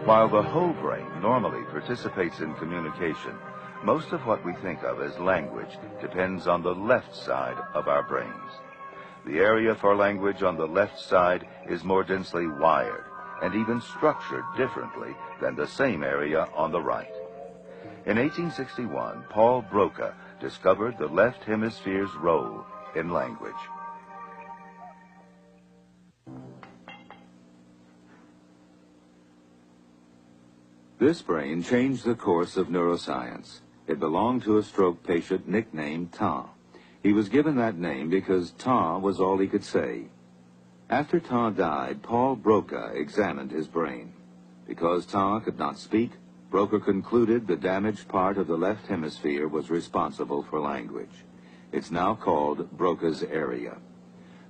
While the whole brain normally participates in communication, most of what we think of as language depends on the left side of our brains. The area for language on the left side is more densely wired and even structured differently than the same area on the right. In 1861, Paul Broca discovered the left hemisphere's role in language. This brain changed the course of neuroscience. It belonged to a stroke patient nicknamed Temps. He was given that name because Temps was all he could say. After Temps died, Paul Broca examined his brain. Because Temps could not speak, Broca concluded the damaged part of the left hemisphere was responsible for language. It's now called Broca's area.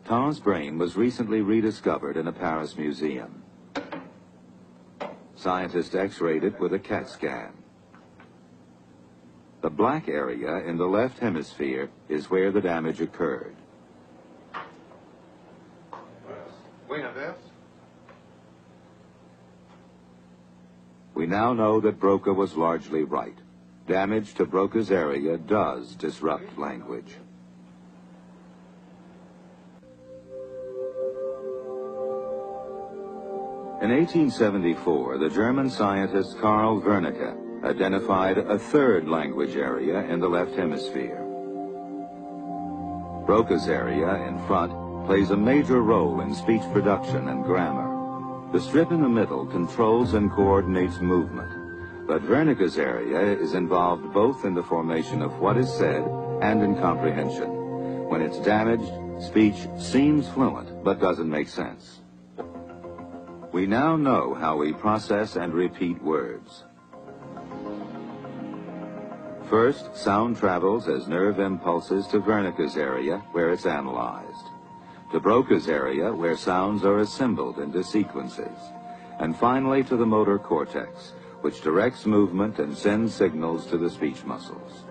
Temps' brain was recently rediscovered in a Paris museum. Scientists x-rayed it with a CAT scan. The black area in the left hemisphere is where the damage occurred. We now know that Broca was largely right. Damage to Broca's area does disrupt language. In 1874, the German scientist Karl Wernicke identified a third language area in the left hemisphere. Broca's area in front plays a major role in speech production and grammar. The strip in the middle controls and coordinates movement, but Wernicke's area is involved both in the formation of what is said and in comprehension. When it's damaged, speech seems fluent but doesn't make sense. We now know how we process and repeat words. First, sound travels as nerve impulses to Wernicke's area, where it's analyzed, to Broca's area, where sounds are assembled into sequences, and finally to the motor cortex, which directs movement and sends signals to the speech muscles.